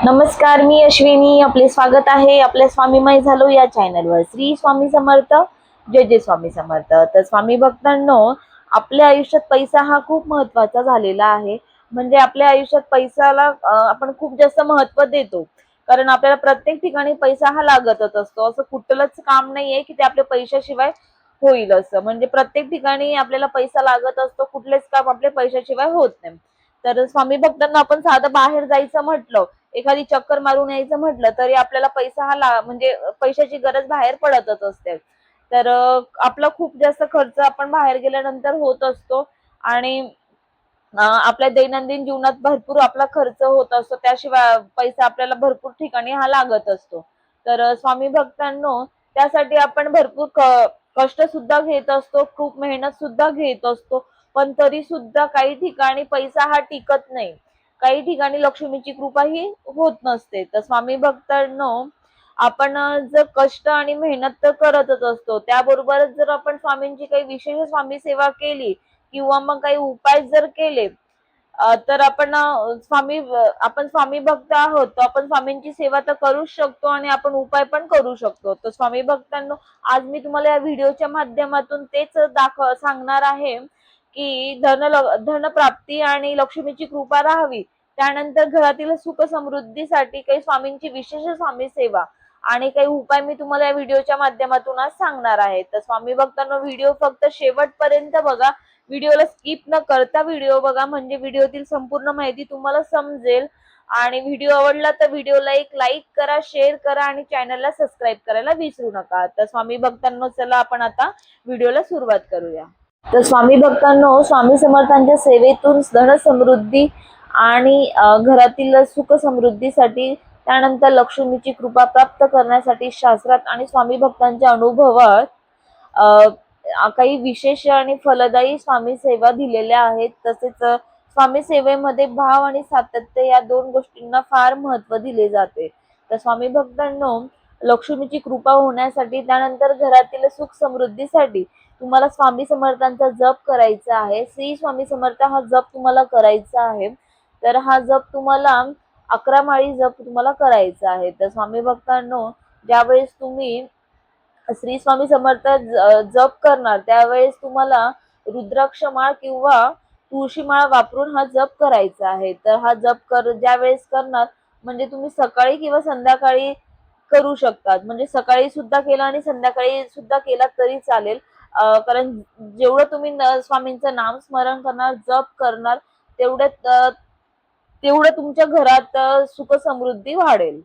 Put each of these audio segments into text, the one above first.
नमस्कार, मी अश्विनी. आपले स्वागत आहे आपल्या स्वामीमय झालो या चॅनलवर. श्री स्वामी समर्थ. जय जय स्वामी समर्थ. तर स्वामी भक्तांनो, आपल्या आयुष्यात पैसा हा खूप महत्वाचा झालेला आहे. म्हणजे आपल्या आयुष्यात पैशाला आपण खूप जास्त महत्व देतो, कारण आपल्याला प्रत्येक ठिकाणी पैसा हा लागतच असतो. असं कुठलंच काम नाहीये की ते आपल्या पैशाशिवाय होईल असं. म्हणजे प्रत्येक ठिकाणी आपल्याला पैसा लागत असतो. कुठलेच काम आपल्या पैशाशिवाय होत नाही. तर स्वामी भक्तांना आपण साधं बाहेर जायचं म्हटलं, एखादी चक्कर मारून यायचं म्हटलं तरी आपल्याला पैसा म्हणजे पैशाची गरज बाहेर पडतच असते. तर आपला खूप जास्त खर्च आपण बाहेर गेल्यानंतर होत असतो आणि आपल्या दैनंदिन जीवनात भरपूर आपला खर्च होत असतो. त्याशिवाय पैसा आपल्याला भरपूर ठिकाणी हा लागत असतो. तर स्वामी भक्तांनो, त्यासाठी आपण भरपूर कष्ट सुद्धा घेत असतो, खूप मेहनत सुद्धा घेत असतो. पण तरी सुद्धा काही ठिकाणी पैसा हा टिकत नाही. काही ठिकाणी लक्ष्मीची कृपा ही होत नसते. तर स्वामी भक्तांनो, आपण जर कष्ट आणि मेहनत तर करतच असतो, त्याबरोबरच जर आपण स्वामींची काही विशेष स्वामी सेवा केली किंवा मग काही उपाय जर केले, तर आपण स्वामी भक्त आहोत, तर आपण स्वामींची सेवा तर करूच शकतो आणि आपण उपाय पण करू शकतो. तर स्वामी भक्तांनो, आज मी तुम्हाला या व्हिडिओच्या माध्यमातून तेच सांगणार आहे की धन प्राप्ती आणि लक्ष्मीची कृपा राहावी, त्यानंतर घरातील सुख समृद्धीसाठी काही स्वामींची विशेष स्वामी सेवा आणि काही उपाय मी तुम्हाला या व्हिडिओच्या माध्यमातून आज सांगणार आहे. तर स्वामी भक्तांनो, व्हिडिओ फक्त शेवटपर्यंत बघा. व्हिडिओला स्किप न करता व्हिडिओ बघा, म्हणजे व्हिडिओतील संपूर्ण माहिती तुम्हाला समजेल. आणि व्हिडिओ आवडला तर व्हिडिओला एक लाईक करा, शेअर करा आणि चॅनलला सबस्क्राईब करायला विसरू नका. तर स्वामी भक्तांनो, चला आपण आता व्हिडिओला सुरुवात करूया. तर स्वामी भक्तांनो, स्वामी समर्थांच्या सेवेतून धन समृद्धी आणि घरातील सुख समृद्धीसाठी, त्यानंतर लक्ष्मीची कृपा प्राप्त करण्यासाठी शास्त्रात आणि स्वामी भक्तांच्या अनुभवात काही विशेष आणि फलदायी स्वामी सेवा दिलेल्या आहेत. तसेच स्वामी सेवेमध्ये भाव आणि सातत्य या दोन गोष्टींना फार महत्व दिले जाते. तर स्वामी भक्तांनो, लक्ष्मीची कृपा होण्यासाठी, त्यानंतर घरातील सुख समृद्धीसाठी तुम्हाला स्वामी समर्थांचा जप करायचा आहे. श्री स्वामी समर्थ हा जप तुम्हाला करायचा आहे. तर हा जप तुम्हाला 11 माळी जप तुम्हाला करायचा आहे. तर स्वामी भक्तांनो, ज्यावेळेस तुम्ही श्री स्वामी समर्थ जप करणार, त्यावेळेस तुम्हाला रुद्राक्ष माळ किंवा तुळशी माळ वापरून हा जप करायचा आहे. तर हा जप ज्यावेळेस करणार, म्हणजे तुम्ही सकाळी किंवा संध्याकाळी करू शकतात. म्हणजे सकाळी सुद्धा केला आणि संध्याकाळी सुद्धा केला तरी चालेल. कारण जेवढं तुम्ही स्वामींचं नाम स्मरण करणार, जप करणार, तेवढं तुमच्या घरात सुख समृद्धी वाढेल.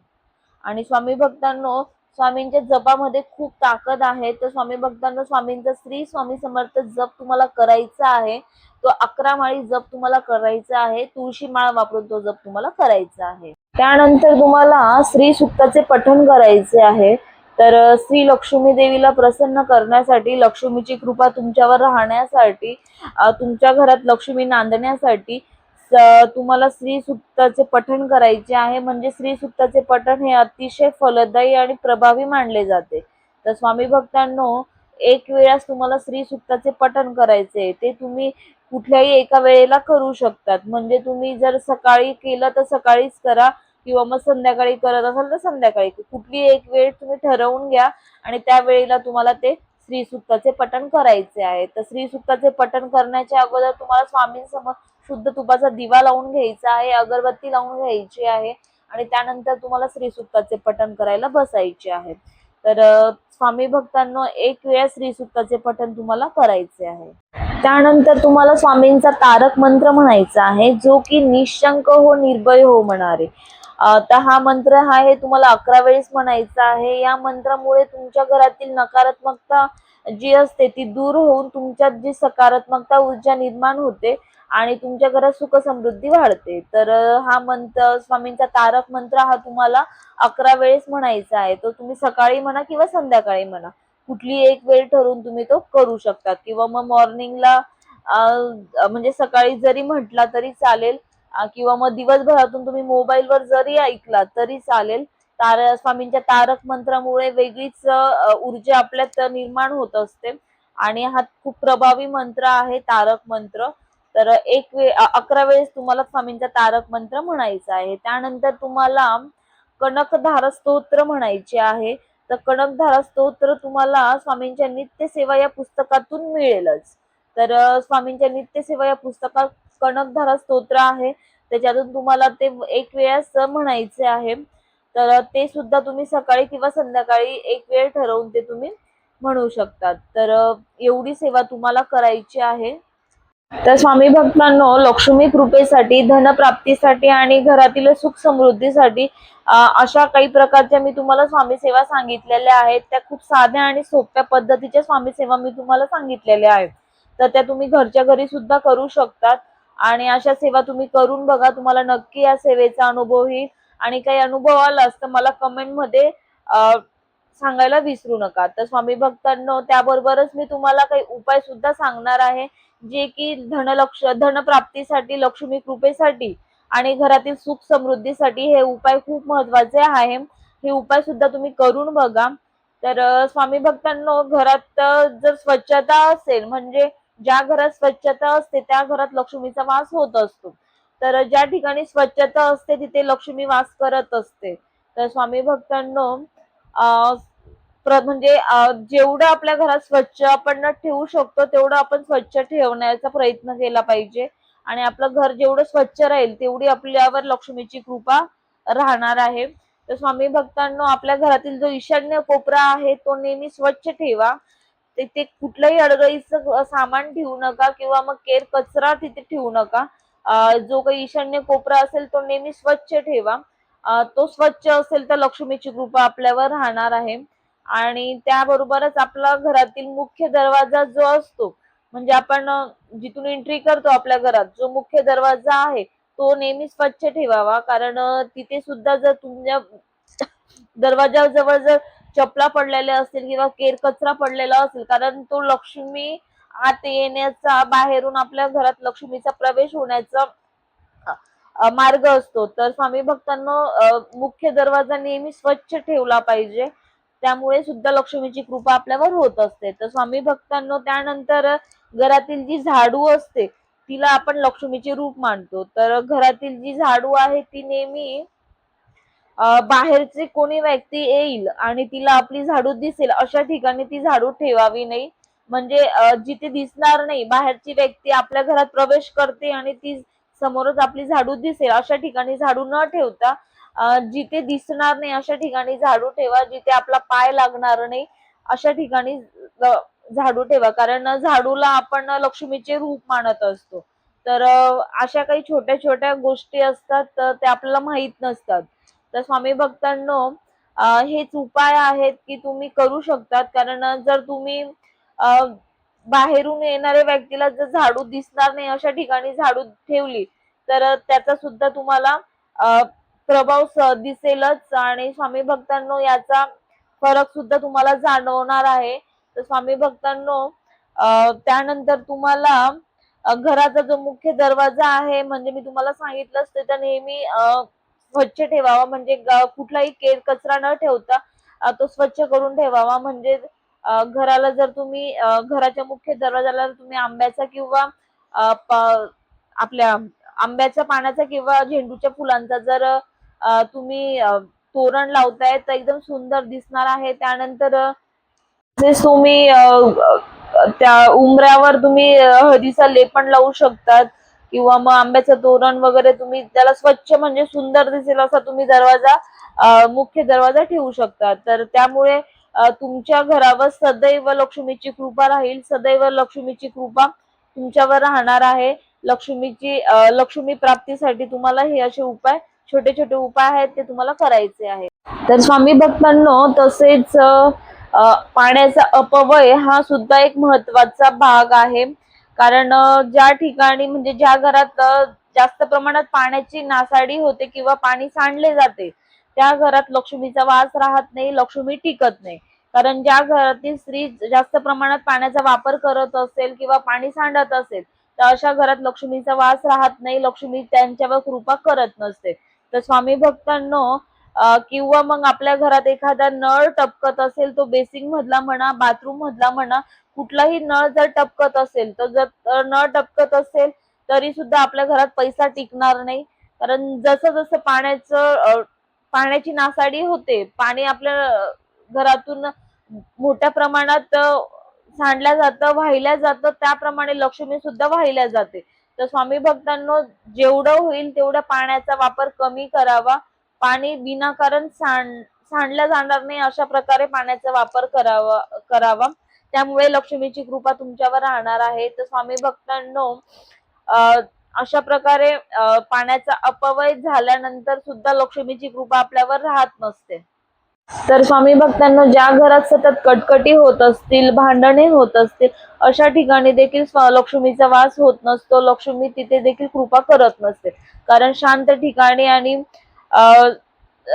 आणि स्वामी भक्तांनो, स्वामींच्या जपामध्ये खूप ताकद आहे. तर स्वामी भक्तांनो, स्वामींचा श्री स्वामी समर्थ जप तुम्हाला करायचा आहे. तो 11 माळी जप तुम्हाला करायचा आहे. तुळशी माळ वापरून तो जप तुम्हाला करायचा आहे. त्यानंतर तुम्हाला श्री सुक्ताचे पठण करायचे आहे. तर श्री लक्ष्मी देवीला प्रसन्न करण्यासाठी, लक्ष्मीची कृपा तुमच्यावर राहण्यासाठी, तुमच्या घरात लक्ष्मी नांदण्यासाठी तुम्हाला श्री सुक्ताचे पठण करायचे आहे. म्हणजे श्री सुक्ताचे पठण हे अतिशय फलदायी आणि प्रभावी मानले जाते. तर स्वामी भक्तांनो, एक वेळास तुम्हाला श्री सुक्ताचे पठण करायचे. ते तुम्ही कुठल्याही एका वेळेला करू शकतात. म्हणजे तुम्ही जर सकाळी केलं तर सकाळीच करा किंवा मग संध्याकाळी करत असाल तर संध्याकाळी. कुठली एक वेळ तुम्ही ठरवून घ्या आणि त्या वेळेला तुम्हाला ते श्री सुक्ताचे पठण करायचे आहे. तर श्री सुक्ताचे पठण करण्याच्या अगोदर तुम्हाला स्वामींसमोर शुद्ध तुपाचा दिवा लावून घ्यायचा आहे, अगरबत्ती लावून घ्यायची आहे आणि त्यानंतर तुम्हाला श्री सुक्ताचे पठण करायला बसायचे आहे. तर स्वामी भक्तांनो, एक वेळा श्री सुक्ताचे पठण तुम्हाला करायचे आहे. त्यानंतर तुम्हाला स्वामींचा तारक मंत्र म्हणायचा आहे, जो की निशंक हो निर्भय हो म्हणारे. तर हा मंत्र आहे तुम्हाला 11 वेळेस म्हणायचा आहे. या मंत्रामुळे तुमच्या घरातील नकारात्मकता जी असते ती दूर होऊन तुमच्यात जी सकारात्मकता ऊर्जा निर्माण होते आणि तुमच्या घरात सुख समृद्धी वाढते. तर हा मंत्र, स्वामींचा तारक मंत्र, हा तुम्हाला 11 वेळेस म्हणायचा आहे. तो तुम्ही सकाळी म्हणा किंवा संध्याकाळी म्हणा, कुठली एक वेळ ठरवून तुम्ही तो करू शकता. किंवा मग मॉर्निंगला म्हणजे सकाळी जरी म्हटला तरी चालेल, किंवा मग दिवसभरातून तुम्ही मोबाईलवर जरी ऐकला तरी चालेल. स्वामींच्या तारक मंत्रामुळे वेगळीच ऊर्जा आपल्यात निर्माण होत असते आणि हा खूप प्रभावी मंत्र आहे तारक मंत्र. तर 11 वेळेस तुम्हाला स्वामींचा तारक मंत्र म्हणायचा आहे. त्यानंतर तुम्हाला कनकधारा स्तोत्र म्हणायचे आहे. तर कनकधारा स्तोत्र तुम्हाला स्वामींच्या नित्य सेवा या पुस्तकातून मिळेलच. तर स्वामींच्या नित्य सेवा या पुस्तकात कनकधारा स्तोत्र आहे, त्याच्यातून तुम्हाला ते एक वेळेस म्हणायचे आहे. तर ते सुद्धा तुम्ही सकाळी किंवा संध्याकाळी एक वेळ ठरवून ते तुम्ही म्हणू शकतात. तर एवढी सेवा तुम्हाला करायची आहे. तर स्वामी भक्तांनो, लक्ष्मी कृपेसाठी, धनप्राप्तीसाठी आणि घरातील सुख समृद्धीसाठी अशा काही प्रकारच्या मी तुम्हाला स्वामी सेवा सांगितलेल्या आहेत. त्या खूप साध्या आणि सोप्या पद्धतीच्या स्वामी सेवा मी तुम्हाला सांगितलेल्या आहेत. तर त्या तुम्ही घरच्या घरी सुद्धा करू शकतात आणि अशा सेवा तुम्ही करून बघा. तुम्हाला नक्की या सेवेचा अनुभव येईल आणि काही अनुभव आलाच तर मला कमेंटमध्ये सांगायला विसरू नका. तर स्वामी भक्तांनो, त्याबरोबरच मी तुम्हाला काही उपाय सुद्धा सांगणार आहे, जे की धनप्राप्तीसाठी, लक्ष्मी कृपेसाठी आणि घरातील सुख समृद्धीसाठी हे उपाय खूप महत्वाचे आहे. हे उपाय सुद्धा तुम्ही करून बघा. तर स्वामी भक्तांनो, घरात जर स्वच्छता असेल, म्हणजे ज्या घरात स्वच्छता असते त्या घरात लक्ष्मीचा वास होत असतो. तर ज्या ठिकाणी स्वच्छता असते तिथे लक्ष्मी वास करत असते. तर स्वामी भक्तांनो, म्हणजे जेवढं आपल्या घरात स्वच्छ आपण ठेवू शकतो तेवढं आपण स्वच्छ ठेवण्याचा प्रयत्न केला पाहिजे आणि आपलं घर जेवढं स्वच्छ राहील तेवढी आपल्यावर लक्ष्मीची कृपा राहणार आहे. तर स्वामी भक्तांनो, आपल्या घरातील जो ईशान्य कोपरा आहे तो नेहमी स्वच्छ ठेवा. तिथे कुठलंही अडगळीचं सामान ठेवू नका किंवा मग केर कचरा तिथे ठेवू नका. जो काही ईशान्य कोपरा असेल तो नेहमी स्वच्छ ठेवा. तो स्वच्छ असेल तर लक्ष्मीची कृपा आपल्यावर राहणार आहे. आणि त्याबरोबरच आपला घरातील मुख्य दरवाजा जो असतो, म्हणजे आपण जिथून एंट्री करतो आपल्या घरात, जो मुख्य दरवाजा आहे तो नेहमी स्वच्छ ठेवावा. कारण तिथे सुद्धा जर तुमच्या दरवाजाजवळ जर चपला पडलेल्या असतील किंवा केर कचरा पडलेला असेल, कारण तो लक्ष्मी आत येण्याचा, बाहेरून आपल्या घरात लक्ष्मीचा प्रवेश होण्याचा मार्ग असतो. तर स्वामी भक्तांनो, मुख्य दरवाजा नेहमी स्वच्छ ठेवला पाहिजे. त्यामुळे सुद्धा लक्ष्मीची कृपा आपल्यावर होत असते. तर स्वामी भक्तांनो, त्यानंतर घरातील जी झाडू असते तिला आपण लक्ष्मीचे रूप मानतो. तर घरातील जी झाडू आहे ती नेहमी बाहेरचे कोणी व्यक्ती येईल आणि तिला आपली झाडू दिसेल अशा ठिकाणी ती झाडू ठेवावी नाही. म्हणजे जिथे दिसणार नाही, बाहेरची व्यक्ती आपल्या घरात प्रवेश करते आणि ती समोरच आपली झाडू दिसेल अशा ठिकाणी झाडू न ठेवता जिथे दिसणार नाही अशा ठिकाणी झाडू ठेवा. जिथे आपला पाय लागणार नाही अशा ठिकाणी झाडू ठेवा. कारण झाडूला आपण लक्ष्मीचे रूप मानत असतो. तर अशा काही छोट्या छोट्या गोष्टी असतात तर ते आपल्याला माहित नसतात. तर स्वामी भक्तांनो, हेच उपाय आहेत की तुम्ही करू शकतात. कारण जर तुम्ही बाहेरून येणाऱ्या व्यक्तीला जर झाडू दिसणार नाही अशा ठिकाणी झाडू ठेवली तर त्याचा सुद्धा तुम्हाला प्रभाव दिसेलच आणि स्वामी भक्तांनो, याचा फरक सुद्धा तुम्हाला जाणवणार आहे. तर स्वामी भक्तांनो, त्यानंतर तुम्हाला घराचा जो मुख्य दरवाजा आहे, म्हणजे मी तुम्हाला सांगितलंच ते तर नेहमी स्वच्छ ठेवावा. म्हणजे कुठलाही केर कचरा न ठेवता तो स्वच्छ करून ठेवावा. म्हणजे घराला जर तुम्ही घराच्या मुख्य दरवाजाला तुम्ही आंब्याचा किंवा आपल्या आंब्याच्या पानाचा किंवा झेंडूच्या फुलांचा जर तुम्ही तोरण लावताय तर एकदम सुंदर दिसणार आहे. त्यानंतर तुम्ही त्या उंबऱ्यावर तुम्ही हळदीचा लेपन लावू शकतात किंवा मग आंब्याचं तोरण वगैरे तुम्ही त्याला स्वच्छ म्हणजे सुंदर दिसेल असा तुम्ही दरवाजा मुख्य दरवाजा ठेवू शकता. तर त्यामुळे तुमच्या घरावर सदैव लक्ष्मीची कृपा राहील. सदैव लक्ष्मीची कृपा तुमच्यावर राहणार आहे. लक्ष्मी प्राप्तीसाठी तुम्हाला हे असे उपाय, छोटे छोटे उपाय आहेत ते तुम्हाला करायचे आहेत. तर स्वामी भक्तांनो, तसेच पाण्याचा अपव्यय हा सुद्धा एक महत्वाचा भाग आहे. कारण ज्या ठिकाणी, म्हणजे ज्या घरात जास्त प्रमाणात पाण्याची नासाडी होते किंवा पाणी सांडले जाते त्या घरात लक्ष्मीचा वास राहत नाही, लक्ष्मी टिकत नाही. कारण ज्या घरातील स्त्री जास्त प्रमाणात पाण्याचा वापर करत असेल किंवा पाणी सांडत असेल तर अशा घरात लक्ष्मीचा वास राहत नाही, लक्ष्मी त्यांच्यावर कृपा करत नसते. तर स्वामी भक्तांनो, किंवा मग आपल्या घरात एखादा नळ टपकत असेल, तो बेसिंग मधला म्हणा, बाथरूम मधला म्हणा, कुठलाही नळ जर टपकत असेल तर जर नळ टपकत असेल तरी सुद्धा आपल्या घरात पैसा टिकणार नाही. कारण जसं जसं पाण्याची नासाडी होते, पाणी आपल्या घरातून मोठ्या प्रमाणात सांडल्या जातं, वाहिल्या जातं, त्याप्रमाणे लक्ष्मी सुद्धा वाहिल्या जाते. तर स्वामी भक्तांनो, जेवढं होईल तेवढा पाण्याचा वापर कमी करावा. पाणी विनाकारण सांडलं जाणार नाही अशा प्रकारे पाण्याचा वापर करावा. त्यामुळे लक्ष्मीची कृपा तुमच्यावर राहणार आहे. तर स्वामी भक्तांनो, अशा प्रकारे पाण्याचा अपव्यय झाल्यानंतर सुद्धा लक्ष्मीची कृपा आपल्यावर राहत नसते. तर स्वामी भक्तांनो, ज्या घरात सतत कटकटी होत असतील, भांडणे होत असतील, अशा ठिकाणी देखील लक्ष्मीचा वास होत नसतो. लक्ष्मी तिथे देखील कृपा करत नसते. कारण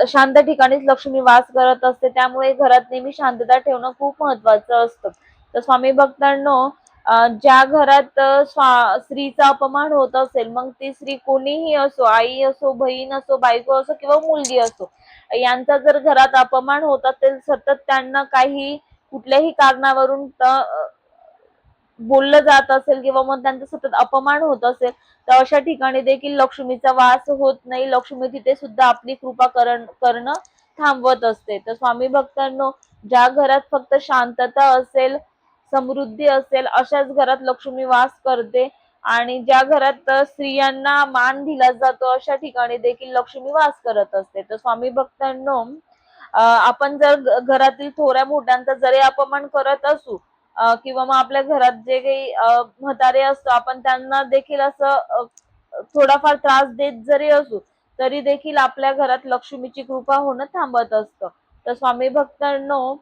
शांत ठिकाणीच लक्ष्मी वास करत असते. त्यामुळे घरात नेहमी शांतता ठेवणं खूप महत्वाचं असतं. तर स्वामी भक्तांनो, ज्या घरात स्त्रीचा अपमान होत असेल, मग ती स्त्री कोणीही असो, आई असो, बहीण असो, बायको असो किंवा मुलगी असो, यांचा जर घरात अपमान होत असेल, सतत त्यांना कुठल्याही कारणावरून बोललं जात असेल किंवा मग त्यांचा सतत अपमान होत असेल, तर अशा ठिकाणी देखील लक्ष्मीचा वास होत नाही. लक्ष्मी तिथे सुद्धा आपली कृपा करणं थांबवत असते. तर स्वामी भक्तांनो, ज्या घरात फक्त शांतता असेल, समृद्धी असेल, अशाच घरात लक्ष्मी वास करते. आणि ज्या घरात स्त्रियांना मान दिला जातो, अशा ठिकाणी देखील लक्ष्मी वास करत असते. तर स्वामी भक्तांनो, आपण जर घरातील थोड्या मोठ्यांचा जरी अपमान करत असू, किंवा मग आपल्या घरात जे काही म्हातारे असतो, आपण त्यांना देखील असं थोडाफार त्रास देत जरी असू, तरी देखील आपल्या घरात लक्ष्मीची कृपा होणं थांबत असतं. तर स्वामी भक्तांनो,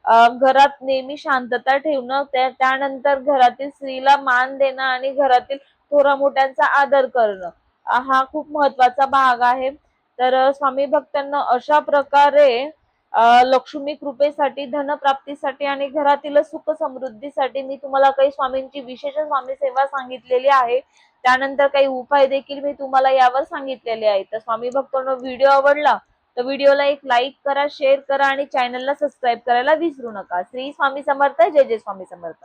घरात नेहमी शांतता ठेवणं, त्यानंतर घरातील स्त्रीला मान देणं आणि घरातील थोरा मोठ्यांचा आदर करणं, हा खूप महत्वाचा भाग आहे. तर स्वामी भक्तांना अशा प्रकारे लक्ष्मी कृपेसाठी, धनप्राप्तीसाठी आणि घरातील सुख समृद्धीसाठी मी तुम्हाला काही स्वामींची विशेष स्वामी सेवा सांगितलेली आहे. त्यानंतर काही उपाय देखील मी तुम्हाला यावर सांगितलेले आहेत. तर स्वामी भक्तांनो, व्हिडिओ आवडला तर व्हिडिओला एक लाईक करा, शेअर करा आणि चॅनलला सबस्क्राईब करायला विसरू नका. श्री स्वामी समर्थ. जय जय स्वामी समर्थ.